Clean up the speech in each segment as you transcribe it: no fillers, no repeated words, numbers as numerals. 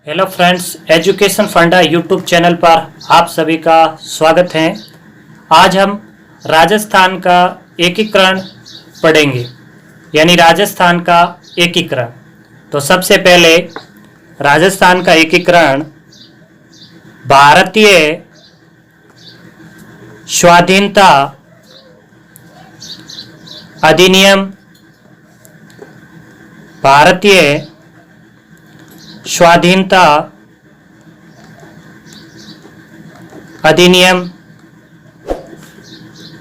Hello friends, education फंडा YouTube channel पर आप सभी का स्वागत है। आज हम राजस्थान का एकीकरण पढ़ेंगे, यानी राजस्थान का एकीकरण। तो सबसे पहले राजस्थान का एकीकरण भारतीय स्वाधीनता अधिनियम, भारतीय स्वाधीनता अधिनियम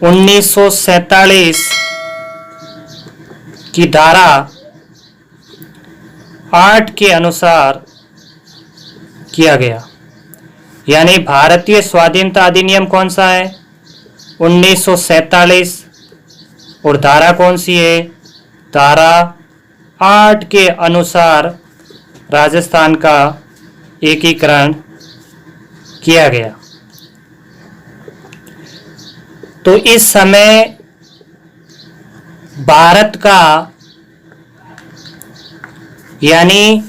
1947 की धारा 8 के अनुसार किया गया। यानी भारतीय स्वाधीनता अधिनियम कौन सा है? 1947। और धारा कौन सी है? धारा 8 के अनुसार राजस्थान का एकीकरण किया गया। तो इस समय भारत का, यानी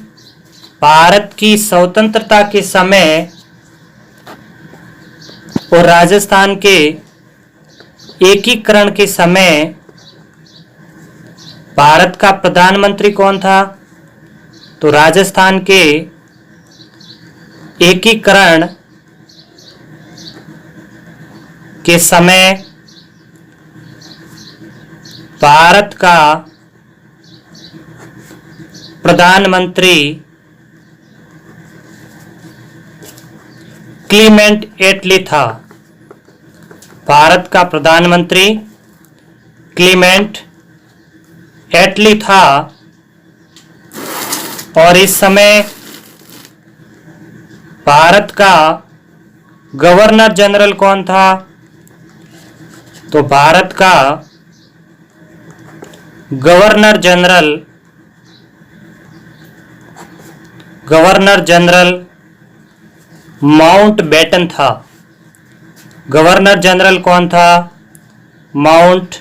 भारत की स्वतंत्रता के समय और राजस्थान के एकीकरण के समय भारत का प्रधानमंत्री कौन था? तो राजस्थान के एकीकरण के समय भारत का प्रधानमंत्री क्लीमेंट एटली था। भारत का प्रधानमंत्री क्लीमेंट एटली था। और इस समय भारत का गवर्नर जनरल कौन था? तो भारत का गवर्नर जनरल माउंटबेटन था। गवर्नर जनरल कौन था? माउंटबेटन।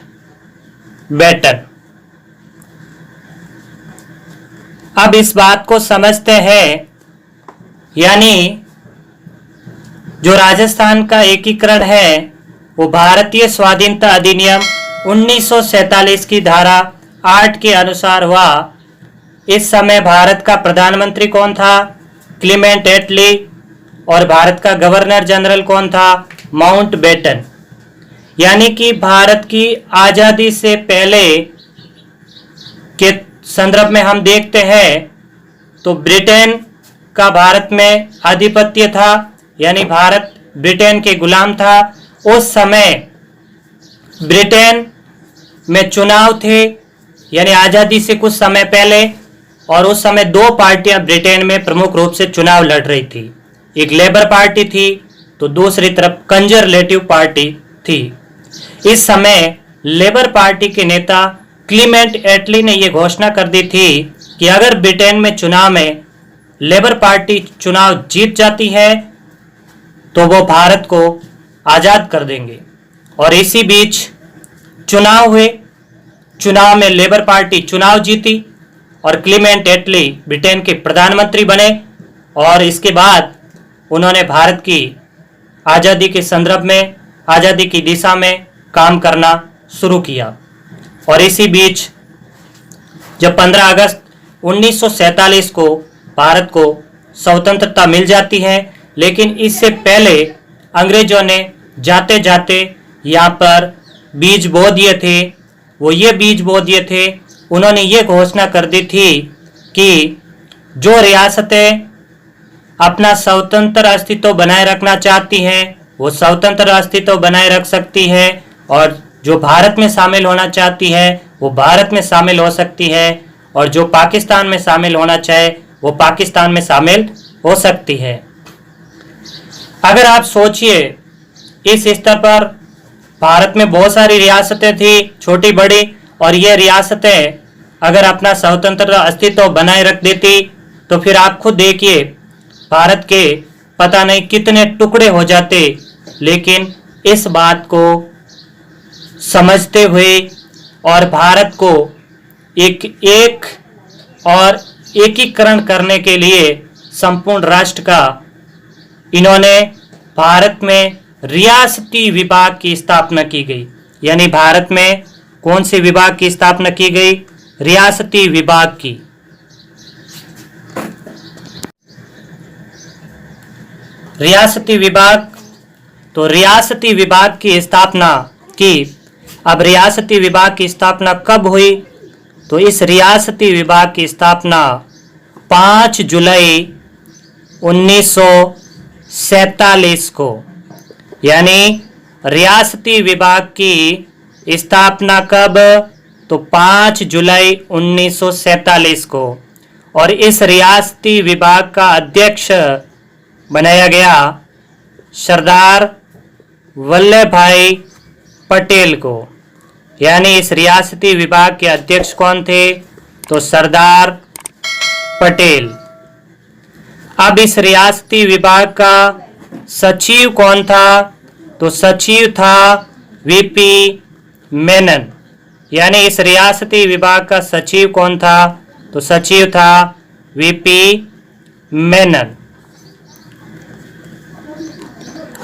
अब इस बात को समझते हैं, यानी जो राजस्थान का एकीकरण है वो भारतीय स्वाधीनता अधिनियम 1947 की धारा 8 के अनुसार हुआ। इस समय भारत का प्रधानमंत्री कौन था? क्लीमेंट एटली। और भारत का गवर्नर जनरल कौन था? माउंटबेटन। यानी कि भारत की आजादी से पहले के संदर्भ में हम देखते हैं तो ब्रिटेन का भारत में आधिपत्य था, यानी भारत ब्रिटेन के गुलाम था। उस समय ब्रिटेन में चुनाव थे, यानी आजादी से कुछ समय पहले, और उस समय दो पार्टियां ब्रिटेन में प्रमुख रूप से चुनाव लड़ रही थी। एक लेबर पार्टी थी तो दूसरी तरफ कंजर्वेटिव पार्टी थी। इस समय लेबर पार्टी के नेता क्लीमेंट एटली ने यह घोषणा कर दी थी कि अगर ब्रिटेन में चुनाव में लेबर पार्टी चुनाव जीत जाती है तो वो भारत को आजाद कर देंगे। और इसी बीच चुनाव हुए। चुनाव में लेबर पार्टी चुनाव जीती और क्लीमेंट एटली ब्रिटेन के प्रधानमंत्री बने। और इसके बाद उन्होंने भारत की आजादी के संदर्भ में, आजादी की दिशा में काम करना शुरू किया। और इसी बीच जब 15 अगस्त 1947 को भारत को स्वतंत्रता मिल जाती है, लेकिन इससे पहले अंग्रेजों ने जाते जाते यहाँ पर बीज बो दिए थे। वो ये बीज बो दिए थे, उन्होंने ये घोषणा कर दी थी कि जो रियासतें अपना स्वतंत्र अस्तित्व बनाए रखना चाहती हैं वो स्वतंत्र अस्तित्व बनाए रख सकती है, और जो भारत में शामिल होना चाहती है वो भारत में शामिल हो सकती है, और जो पाकिस्तान में शामिल होना चाहे वो पाकिस्तान में शामिल हो सकती है। अगर आप सोचिए, इस स्तर पर भारत में बहुत सारी रियासतें थी, छोटी बड़ी, और ये रियासतें अगर अपना स्वतंत्र अस्तित्व बनाए रख देती तो फिर आप खुद देखिए भारत के पता नहीं कितने टुकड़े हो जाते। लेकिन इस बात को समझते हुए और भारत को एक और एकीकरण करने के लिए संपूर्ण राष्ट्र का इन्होंने भारत में रियासती विभाग की स्थापना की गई। यानी भारत में कौन से विभाग की स्थापना की गई? रियासती विभाग की। रियासती विभाग, तो रियासती विभाग की स्थापना की। अब रियासती विभाग की स्थापना कब हुई? तो इस रियासती विभाग की स्थापना 5 जुलाई 1947 को, यानी रियासती विभाग की स्थापना कब? तो 5 जुलाई 1947 को। और इस रियासती विभाग का अध्यक्ष बनाया गया सरदार वल्लभ भाई पटेल को। यानी इस रियासती विभाग के अध्यक्ष कौन थे? तो सरदार पटेल। अब इस रियासती विभाग का सचिव कौन था? तो सचिव था वीपी मेनन। यानी इस रियासती विभाग का सचिव कौन था? तो सचिव था वीपी मेनन।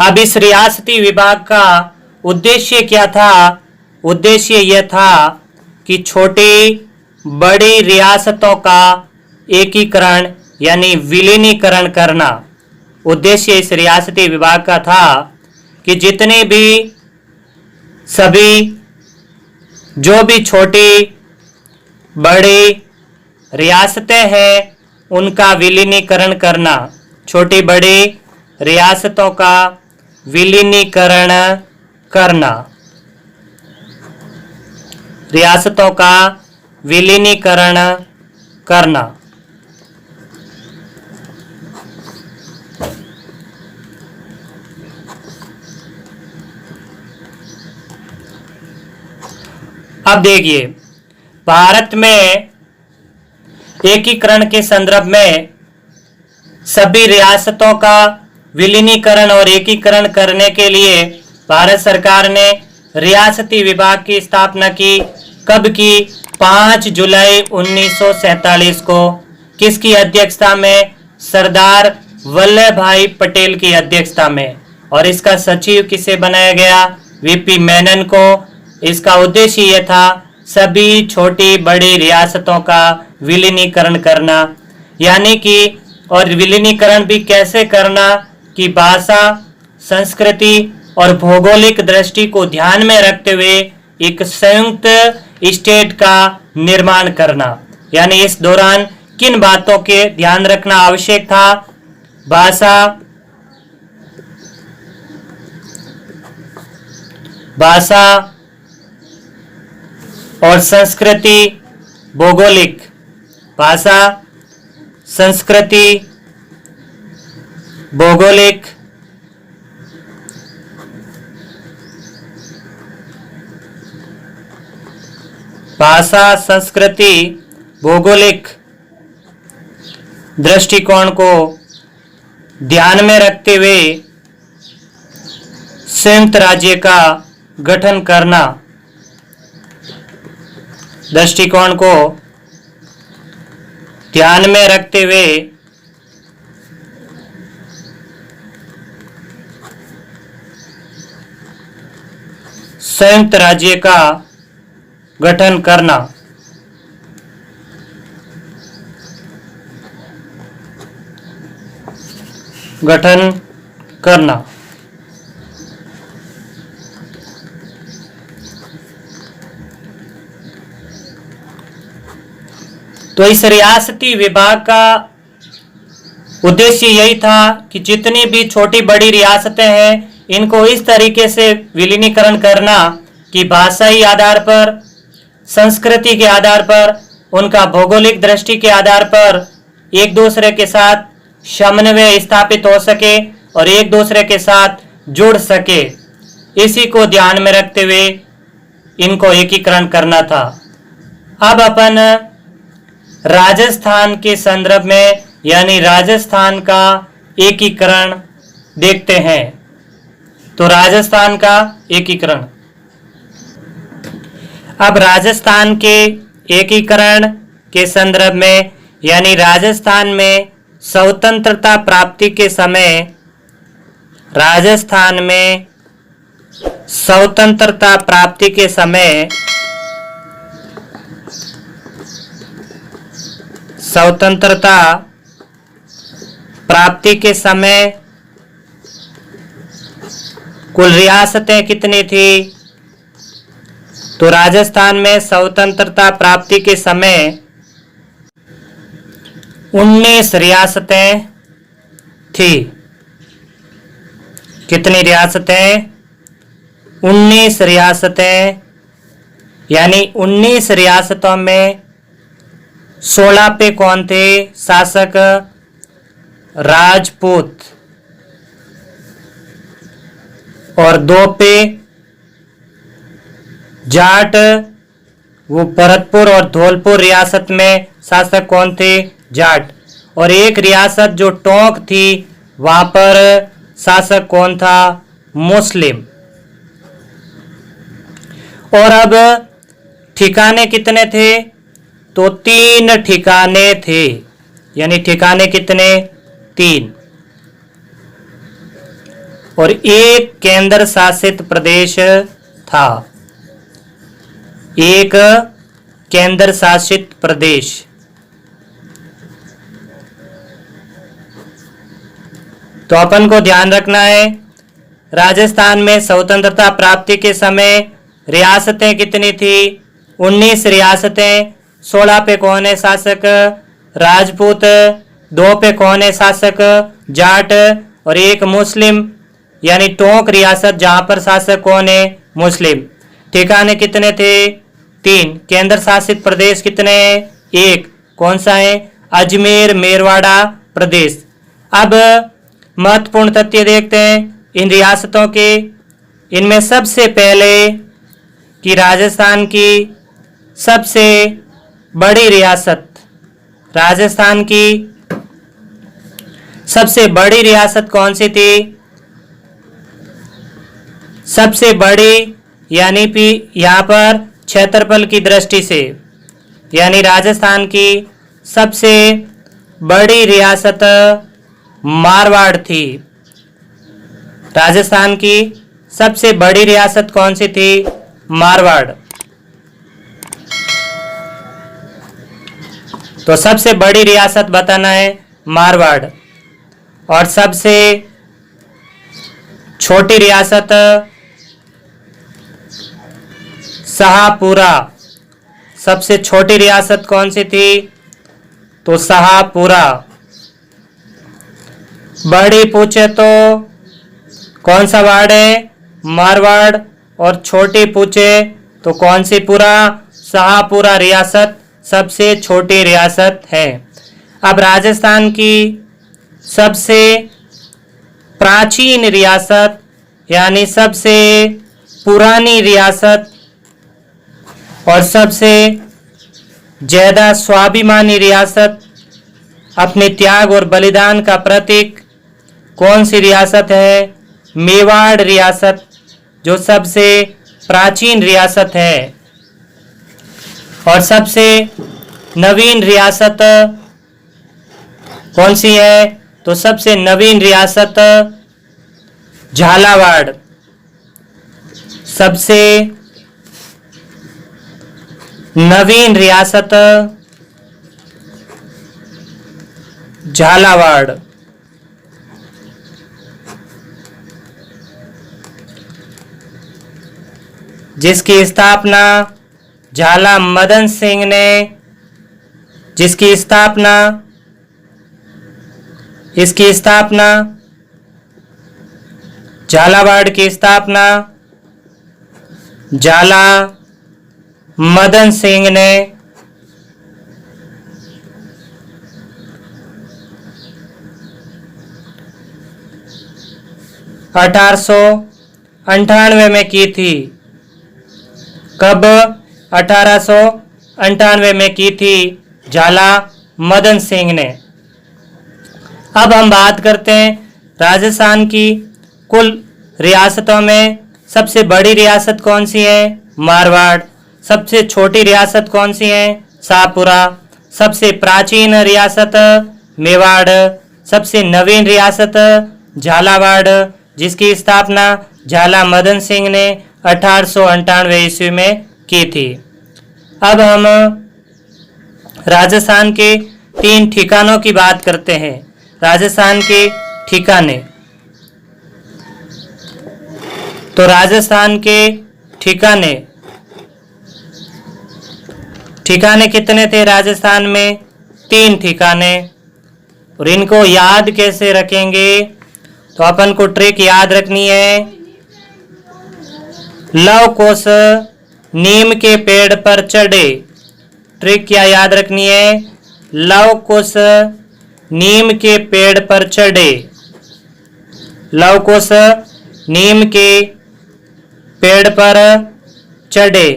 अब इस रियासती विभाग का उद्देश्य क्या था? उद्देश्य यह था कि छोटी बड़ी रियासतों का एकीकरण यानी विलीनीकरण करना। उद्देश्य इस रियासती विभाग का था कि जितने भी सभी जो भी छोटी बड़ी रियासतें हैं उनका विलीनीकरण करना। छोटी बड़ी रियासतों का विलीनीकरण करना। रियासतों का विलीनीकरण करना। अब देखिए, भारत में एकीकरण के संदर्भ में सभी रियासतों का विलीनीकरण और एकीकरण करने के लिए भारत सरकार ने रियासती विभाग की स्थापना की। कब की? 5 जुलाई 1947 को। किसकी अध्यक्षता में? सरदार वल्लभ भाई पटेल की अध्यक्षता में। और इसका सचिव किसे बनाया गया? वीपी मेनन को। इसका उद्देश्य यह था सभी छोटी बड़ी रियासतों का विलीनीकरण करना। यानी कि और विलीनीकरण भी कैसे करना कि भाषा, संस्कृति और भौगोलिक दृष्टि को ध्यान में रखते हुए एक संयुक्त स्टेट का निर्माण करना। यानी इस दौरान किन बातों के ध्यान रखना आवश्यक था? भाषा और संस्कृति, भौगोलिक। भाषा, संस्कृति, भौगोलिक। भाषा, संस्कृति, भौगोलिक दृष्टिकोण को ध्यान में रखते हुए संयुक्त राज्य का गठन करना। दृष्टिकोण को ध्यान में रखते हुए संयुक्त राज्य का गठन करना। गठन करना। तो इस रियासती विभाग का उद्देश्य यही था कि जितनी भी छोटी बड़ी रियासतें हैं इनको इस तरीके से विलीनीकरण करना कि भाषाई आधार पर, संस्कृति के आधार पर, उनका भौगोलिक दृष्टि के आधार पर एक दूसरे के साथ समन्वय स्थापित हो सके और एक दूसरे के साथ जुड़ सके। इसी को ध्यान में रखते हुए इनको एकीकरण करना था। अब अपन राजस्थान के संदर्भ में यानी राजस्थान का एकीकरण देखते हैं। तो राजस्थान का एकीकरण। अब राजस्थान के एकीकरण के संदर्भ में यानी राजस्थान में स्वतंत्रता प्राप्ति के समय राजस्थान में स्वतंत्रता प्राप्ति के समय स्वतंत्रता प्राप्ति के समय कुल रियासतें कितनी थी? तो राजस्थान में स्वतंत्रता प्राप्ति के समय 19 रियासतें थी। कितनी रियासतें? 19 रियासतें, यानी 19 रियासतों में 16 पे कौन थे शासक? राजपूत, और 2 पे जाट। वो भरतपुर और धौलपुर रियासत में शासक कौन थे? जाट। और एक रियासत जो टोंक थी वहां पर शासक कौन था? मुस्लिम। और अब ठिकाने कितने थे? तो 3 ठिकाने थे, यानी ठिकाने कितने? 3। और एक केंद्र शासित प्रदेश था, एक केंद्र शासित प्रदेश। तो अपन को ध्यान रखना है, राजस्थान में स्वतंत्रता प्राप्ति के समय रियासतें कितनी थी? 19 रियासतें। 16 पे कौन है शासक? राजपूत। 2 पे कौन है शासक? जाट। और एक मुस्लिम, यानी टोंक रियासत जहां पर शासक कौन है? मुस्लिम। ठिकाने कितने थे? 3। केंद्र शासित प्रदेश कितने? 1। कौन सा है? अजमेर मेरवाड़ा प्रदेश। अब महत्वपूर्ण तथ्य देखते हैं इन रियासतों के। इनमें सबसे पहले कि राजस्थान की सबसे बड़ी रियासत, राजस्थान की सबसे बड़ी रियासत कौन सी थी? सबसे बड़ी, यानी कि यहाँ पर क्षेत्रफल की दृष्टि से, यानी राजस्थान की सबसे बड़ी रियासत मारवाड़ थी। राजस्थान की सबसे बड़ी रियासत कौन सी थी? मारवाड़। तो सबसे बड़ी रियासत बताना है मारवाड़। और सबसे छोटी रियासत शाहपुरा। सबसे छोटी रियासत कौन सी थी? तो शाहपुरा। बड़ी पूछे तो कौन सा वार्ड है? मारवाड़। और छोटी पूछे तो कौन सी पुरा? शाहपुरा रियासत सबसे छोटी रियासत है। अब राजस्थान की सबसे प्राचीन रियासत, यानी सबसे पुरानी रियासत और सबसे ज्यादा स्वाभिमानी रियासत, अपने त्याग और बलिदान का प्रतीक कौन सी रियासत है? मेवाड़ रियासत, जो सबसे प्राचीन रियासत है। और सबसे नवीन रियासत कौन सी है? तो सबसे नवीन रियासत झालावाड़। सबसे नवीन रियासत झालावाड़। जिसकी स्थापना झाला मदन सिंह ने, जिसकी स्थापना, इसकी स्थापना, झालावाड़ की स्थापना झाला मदन सिंह ने 1898 में की थी। कब? 1898 में की थी झाला मदन सिंह ने। अब हम बात करते हैं राजस्थान की कुल रियासतों में सबसे बड़ी रियासत कौन सी है? मारवाड़। सबसे छोटी रियासत कौन सी है? शाहपुरा। सबसे प्राचीन रियासत मेवाड़। सबसे नवीन रियासत झालावाड़, जिसकी स्थापना झाला मदन सिंह ने 1898 ईस्वी में की थी। अब हम राजस्थान के 3 ठिकानों की बात करते हैं। राजस्थान के ठिकाने, तो राजस्थान के ठिकाने कितने थे राजस्थान में? 3 ठिकाने। और इनको याद कैसे रखेंगे? तो अपन को ट्रिक याद रखनी है। लव कुश नीम के पेड़ पर चढ़े। ट्रिक क्या याद रखनी है? लव कुश नीम के पेड़ पर चढ़े। लव कुश नीम के पेड़ पर चढ़े,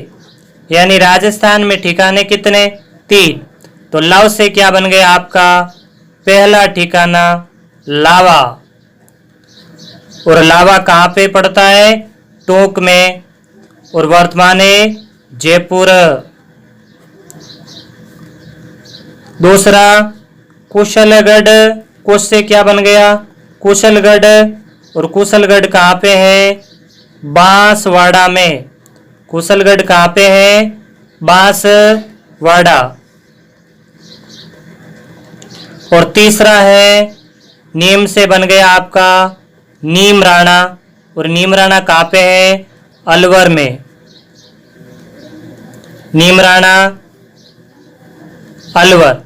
यानी राजस्थान में ठिकाने कितने? 3। तो लव से क्या बन गया आपका पहला ठिकाना? लावा। और लावा कहाँ पे पड़ता है? टोंक में, और वर्तमान है जयपुर। दूसरा कुशलगढ़। कुश से क्या बन गया? कुशलगढ़। और कुशलगढ़ कहाँ पे है? बांसवाड़ा में। कुशलगढ़ कहाँ पे है? बांसवाड़ा। और तीसरा है नीम से बन गया आपका नीमराणा। और नीमराणा कहाँ पे है? अलवर में। नीमराणा अलवर।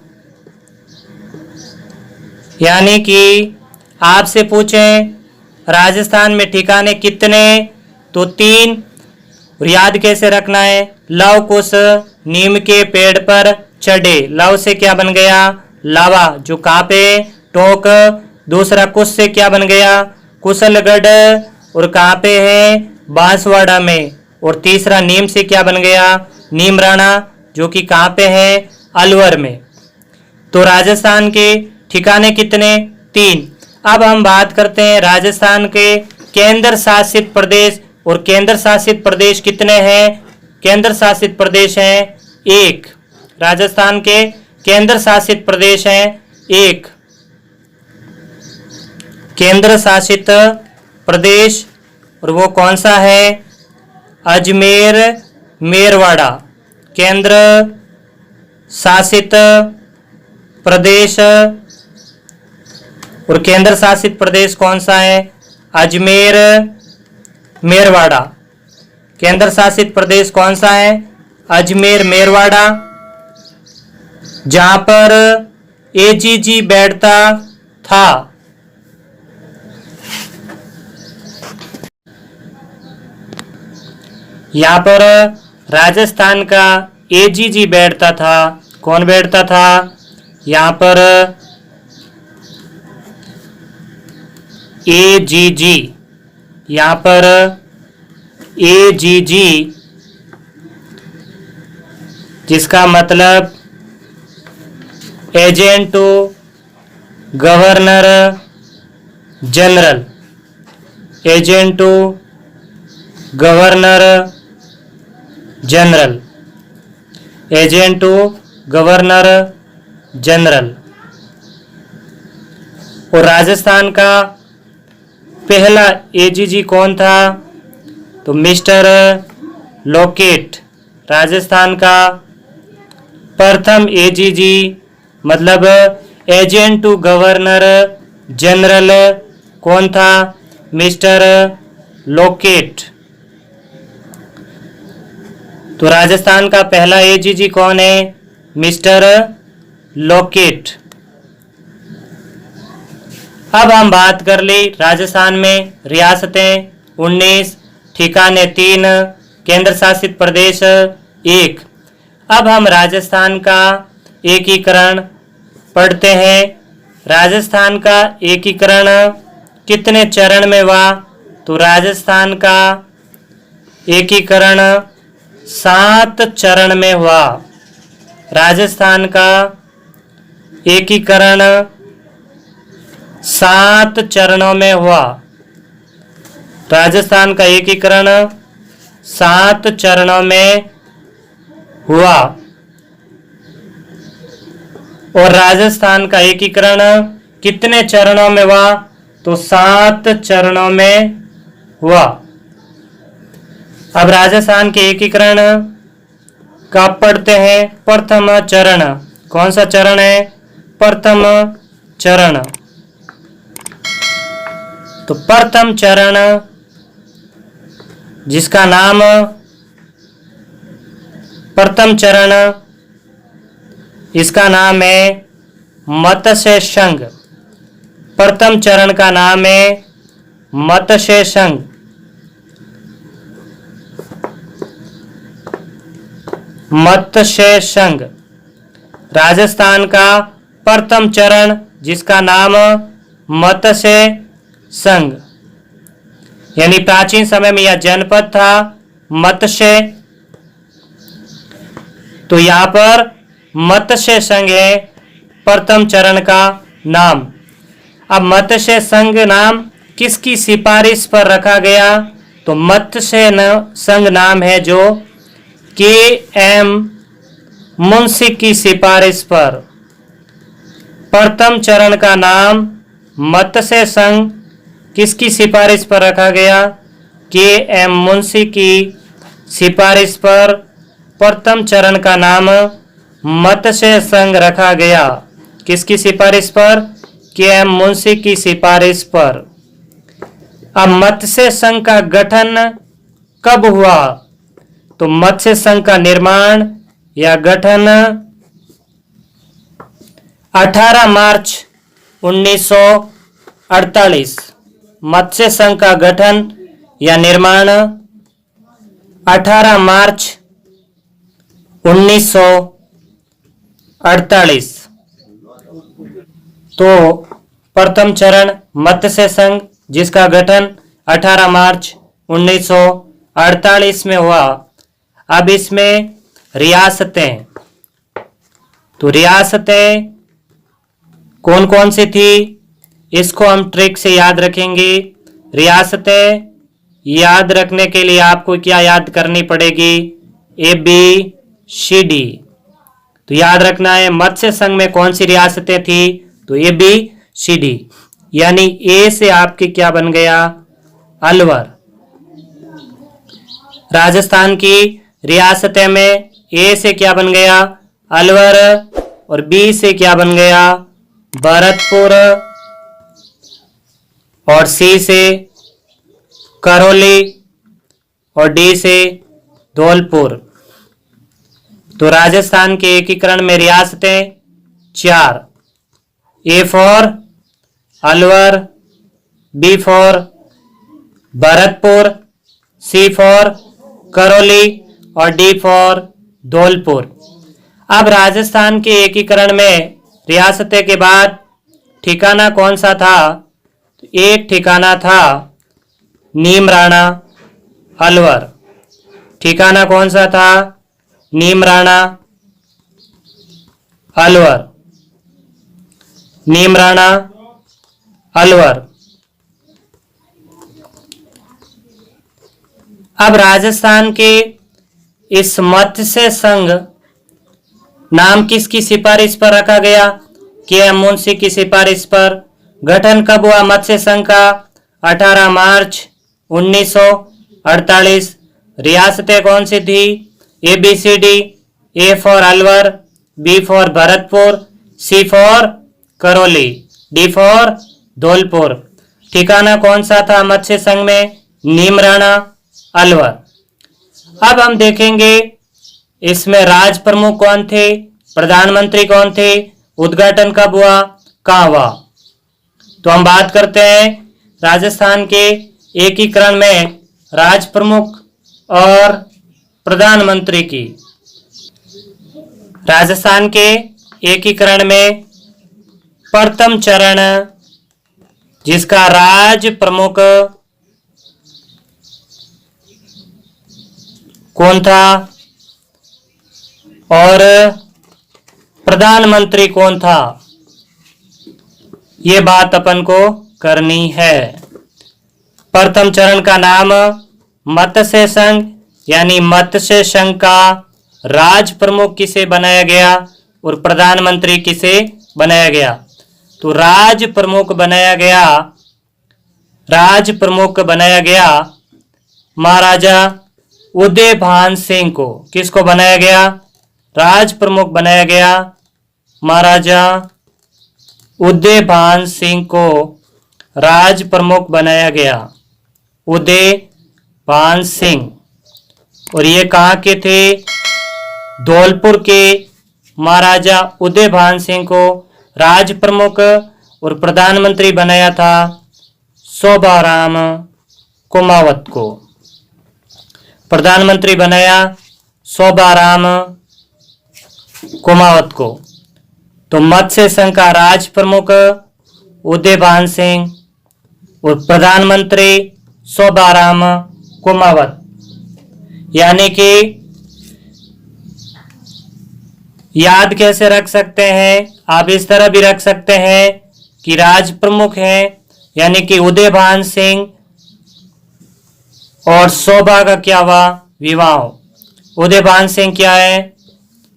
यानी कि आपसे पूछें राजस्थान में ठिकाने कितने, तो 3। और याद कैसे रखना है? लव कुश नीम के पेड़ पर चढ़े। लव से क्या बन गया? लावा, जो कहाँ पे? टोंक। दूसरा कुश से क्या बन गया? कुशलगढ़। और कहाँ पे है? बांसवाड़ा में। और तीसरा नीम से क्या बन गया? नीमराणा, जो कि कहाँ पे है? अलवर में। तो राजस्थान के ठिकाने कितने? 3। अब हम बात करते हैं राजस्थान के केंद्र शासित प्रदेश। और केंद्र शासित प्रदेश कितने हैं? केंद्र शासित प्रदेश हैं 1। राजस्थान के केंद्र शासित प्रदेश हैं 1। केंद्र शासित प्रदेश, और वो कौन सा है? अजमेर मेरवाड़ा। केंद्र शासित प्रदेश, और केंद्र शासित प्रदेश कौन सा है? अजमेर मेरवाड़ा। केंद्र शासित प्रदेश कौन सा है? अजमेर मेरवाड़ा, जहां पर एजीजी बैठता था। यहां पर राजस्थान का एजीजी बैठता था। कौन बैठता था? यहां पर एजीजी, यहां पर एजीजी, जिसका मतलब agent to governor general. Agent to governor general. Agent to governor general. और राजस्थान का पहला एजीजी कौन था? तो मिस्टर लॉकेट। राजस्थान का प्रथम एजीजी, मतलब एजेंट टू गवर्नर जनरल, कौन था? Mister locket. तो राजस्थान का पहला एजीजी कौन है? Mister locket. अब हम बात कर ली राजस्थान में रियासतें 19, ठिकाने 3, केंद्र शासित प्रदेश 1। अब हम राजस्थान का एकीकरण पढ़ते हैं। राजस्थान का एकीकरण कितने चरण में हुआ? तो राजस्थान का एकीकरण 7 चरण में हुआ। राजस्थान का एकीकरण 7 चरणों में हुआ। राजस्थान का एकीकरण 7 चरणों में हुआ। और राजस्थान का एकीकरण कितने चरणों में हुआ? तो 7 चरणों में हुआ। अब राजस्थान के एकीकरण का पढ़ते हैं। प्रथम चरण, कौन सा चरण है? प्रथम चरण। तो प्रथम चरण जिसका नाम प्रथम चरण, इसका नाम है मत्स्य संघ। प्रथम चरण का नाम है मत्स्य संघ। मत्स्य संघ राजस्थान का प्रथम चरण जिसका नाम मत्स्य संघ, यानी प्राचीन समय में यह जनपद था मत्स्य। तो यहां पर मत्स्य संघ है प्रथम चरण का नाम। अब मत्स्य संघ नाम किसकी सिफारिश पर रखा गया? तो मत्स्य संघ नाम है जो के.एम. मुंशी की सिफारिश पर। प्रथम चरण का नाम मत्स्य संघ किसकी सिफारिश पर रखा गया? के.एम. मुंशी की सिफारिश पर प्रथम चरण का नाम मत्स्य संघ रखा गया। किसकी सिफारिश पर? के.एम. मुंशी की सिफारिश पर। अब मत्स्य संघ का गठन कब हुआ? तो मत्स्य संघ का निर्माण या गठन 18 मार्च 1948। मत्स्य संघ का गठन या निर्माण 18 मार्च 1948। तो प्रथम चरण मत्स्य संघ जिसका गठन 18 मार्च 1948 में हुआ। अब इसमें रियासतें, तो रियासतें कौन कौन सी थी इसको हम ट्रिक से याद रखेंगे। रियासतें याद रखने के लिए आपको क्या याद करनी पड़ेगी? ABCD। तो याद रखना है मत्स्य संघ में कौन सी रियासतें थी? तो ABCD, यानी ए से आपकी क्या बन गया? अलवर। राजस्थान की रियासतें में ए से क्या बन गया? अलवर, और बी से क्या बन गया? भरतपुर, और सी से करौली, और डी से धौलपुर। तो राजस्थान के एकीकरण में रियासतें 4। A for Alwar, B for Bharatpur, C for Karauli, और डी फॉर धौलपुर। अब राजस्थान के एकीकरण में रियासतें के बाद ठिकाना कौन सा था? तो एक ठिकाना था नीमराणा अलवर। ठिकाना कौन सा था? नीमराणा अलवर। नीमराणा अलवर। अब राजस्थान के इस मत्स्य संघ नाम किसकी सिफारिश पर रखा गया? के.एम. मुंशी की सिफारिश पर। गठन कब हुआ मत्स्य संघ का? 18 मार्च 1948। रियासतें कौन सी थी? ABCD। A for Alwar, B for Bharatpur, C for Karauli, D for Dholpur. ठिकाना कौन सा था मत्स्य संघ में? नीमराणा अलवर। अब हम देखेंगे इसमें राज प्रमुख कौन थे, प्रधानमंत्री कौन थे, उद्घाटन कब हुआ, कहां हुआ। तो हम बात करते हैं राजस्थान के एकीकरण में राज प्रमुख और प्रधानमंत्री की। राजस्थान के एकीकरण में प्रथम चरण जिसका राज प्रमुख कौन था और प्रधानमंत्री कौन था, ये बात अपन को करनी है। प्रथम चरण का नाम मत्स्य संघ, यानी मत्स्य संघ का राज प्रमुख किसे बनाया गया, और प्रधानमंत्री किसे बनाया गया? तो राज प्रमुख बनाया गया महाराजा उदयभान सिंह को। किसको बनाया गया? राज प्रमुख बनाया गया महाराजा उदयभान सिंह को राज प्रमुख बनाया गया, उदयभान सिंह। और ये कहाँ के थे? धौलपुर के। महाराजा उदयभान सिंह को राज प्रमुख और प्रधानमंत्री बनाया था शोभाराम कुमावत को। प्रधानमंत्री बनाया शोभाराम कुमावत को। तो मत्स्य संघ का राज प्रमुख उदयभान सिंह और प्रधानमंत्री शोभाराम कुमावत। यानी कि याद कैसे रख सकते हैं? आप इस तरह भी रख सकते हैं कि राज प्रमुख है यानी कि उदयभान सिंह और शोभा का क्या हुआ? विवाह। उदयभान सिंह क्या है?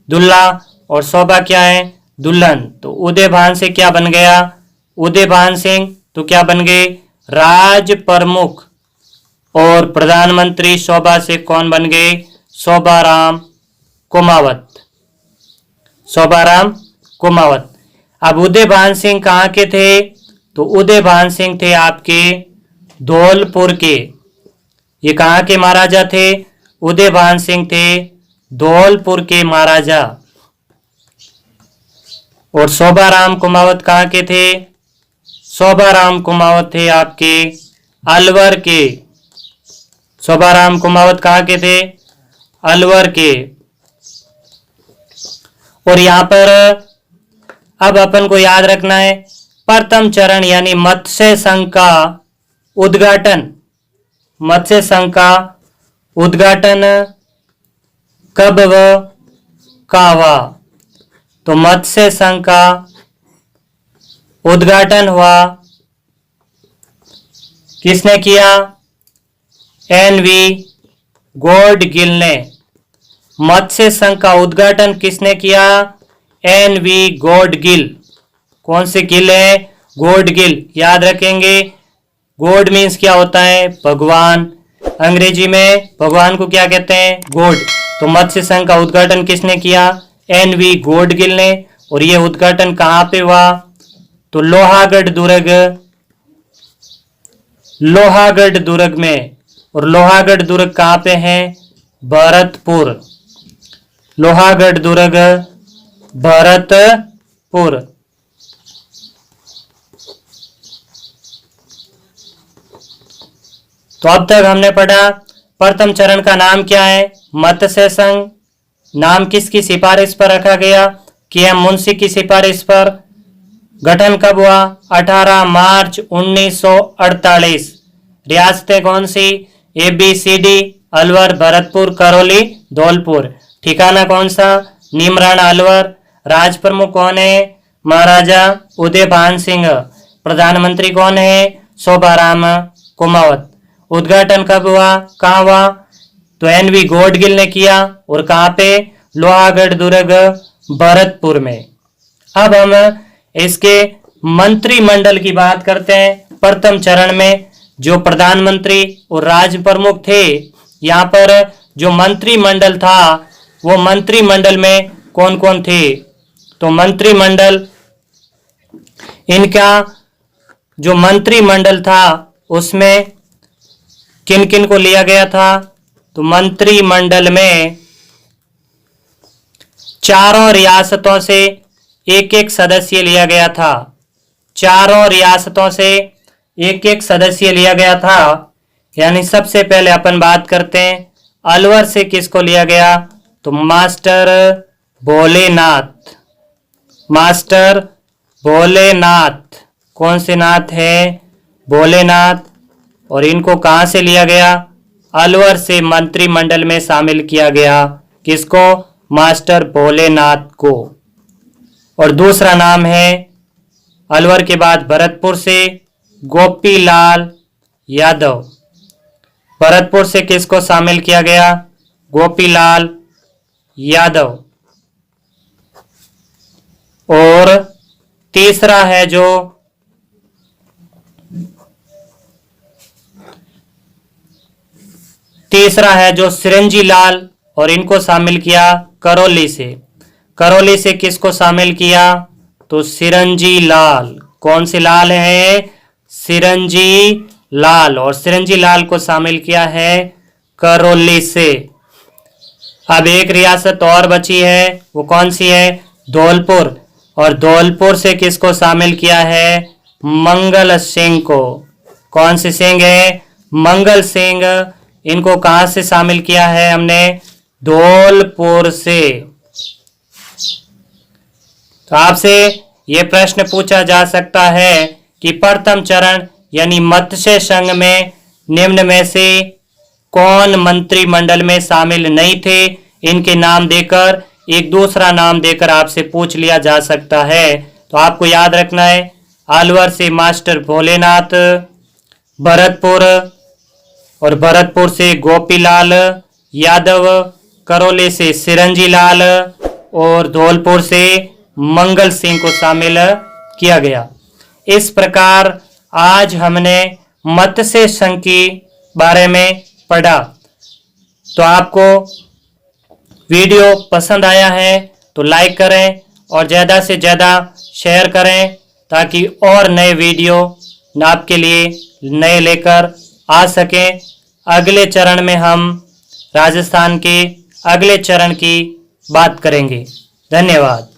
दूल्हा और शोभा क्या है? दुल्हन। तो उदयभान से क्या बन गया? उदयभान सिंह तो क्या बन गए? राज प्रमुख। और प्रधानमंत्री शोभा से कौन बन गए? शोभाराम कुमावत। शोभाराम कुमावत। अब उदयभान सिंह कहाँ के थे? तो उदयभान सिंह थे आपके धौलपुर के। ये कहाँ के महाराजा थे? उदयभान सिंह थे धौलपुर के महाराजा। और शोभाराम कुमावत कहाँ के थे? शोभाराम कुमावत थे आपके अलवर के। शोभाराम कुमावत कहाँ के थे? अलवर के। और यहां पर अब अपन को याद रखना है प्रथम चरण यानी मत्स्य संघ का उद्घाटन। मत्स्य संघ का उद्घाटन कब व कहाँ हुआ? तो मत्स्य संघ का उद्घाटन हुआ किसने किया? एन.वी. गॉडगिल ने। मत्स्य संघ का उद्घाटन किसने किया? एन.वी. गॉडगिल। कौन से गिल है? गॉडगिल। याद रखेंगे गॉड मीन्स क्या होता है? भगवान। अंग्रेजी में भगवान को क्या कहते हैं? गॉड। तो मत्स्य संघ का उद्घाटन किसने किया? एन.वी. गॉडगिल ने। और यह उद्घाटन कहाँ पे हुआ? तो लोहागढ़ दुर्ग में। और लोहागढ़ दुर्ग कहाँ पे है? भरतपुर। लोहागढ़ दुर्ग भरतपुर। तो अब तक हमने पढ़ा प्रथम चरण का नाम क्या है? मत्स्य संघ। नाम किसकी सिफारिश पर रखा गया? के.एम. मुंशी की सिफारिश पर। गठन कब हुआ? 18 मार्च 1948। रियासतें कौन सी? ABCD अलवर, भरतपुर, करौली, धौलपुर। ठिकाना कौन सा? नीमराणा अलवर। राज प्रमुख कौन है? महाराजा उदयभान सिंह। प्रधानमंत्री कौन है? शोभाराम कुमावत। उद्घाटन कब हुआ? कहाँ हुआ? तो एन.वी. गॉडगिल ने किया। और कहाँ पे? लोहागढ़ दुर्ग भरतपुर में। अब हम इसके मंत्रिमंडल की बात करते हैं। प्रथम चरण में जो प्रधानमंत्री और राज प्रमुख थे, यहाँ पर जो मंत्रिमंडल था वो मंत्रिमंडल में कौन कौन थे? तो मंत्रिमंडल इनका जो मंत्रिमंडल था उसमें किन किन को लिया गया था? तो मंत्रिमंडल में चारों रियासतों से एक एक सदस्य लिया गया था। चारों रियासतों से एक एक सदस्य लिया गया था। यानी सबसे पहले अपन बात करते हैं अलवर से किसको लिया गया? तो मास्टर भोलेनाथ। मास्टर भोलेनाथ। कौन से नाथ है? भोलेनाथ। और इनको कहां से लिया गया? अलवर से मंत्रिमंडल में शामिल किया गया। किसको? मास्टर भोलेनाथ को। और दूसरा नाम है अलवर के बाद भरतपुर से गोपीलाल यादव। भरतपुर से किसको शामिल किया गया? गोपीलाल यादव। और तीसरा है जो सिरंजी लाल, और इनको शामिल किया करौली से। करौली से किसको शामिल किया? तो सिरंजी लाल। कौन से लाल है? सिरंजी लाल, और सिरंजी लाल को शामिल किया है करौली से। अब एक रियासत और बची है, वो कौन सी है? धौलपुर, और धौलपुर से किसको शामिल किया है? मंगल सिंह को। कौन से सिंह है? मंगल सिंह। इनको कहां से शामिल किया है हमने? धौलपुर से। तो आपसे ये प्रश्न पूछा जा सकता है कि प्रथम चरण यानी मत्स्य संघ में निम्न में से कौन मंत्रिमंडल में शामिल नहीं थे? इनके नाम देकर, एक दूसरा नाम देकर आपसे पूछ लिया जा सकता है। तो आपको याद रखना है, अलवर से मास्टर भोलेनाथ, भरतपुर और भरतपुर से गोपीलाल यादव, करौली से सिरंजी लाल और धौलपुर से मंगल सिंह को शामिल किया गया। इस प्रकार आज हमने मत्स्य संघ के बारे में पढ़ा। तो आपको वीडियो पसंद आया है तो लाइक करें और ज़्यादा से ज़्यादा शेयर करें, ताकि और नए वीडियो आपके लिए नए लेकर आ सकें। अगले चरण में हम राजस्थान के अगले चरण की बात करेंगे। धन्यवाद।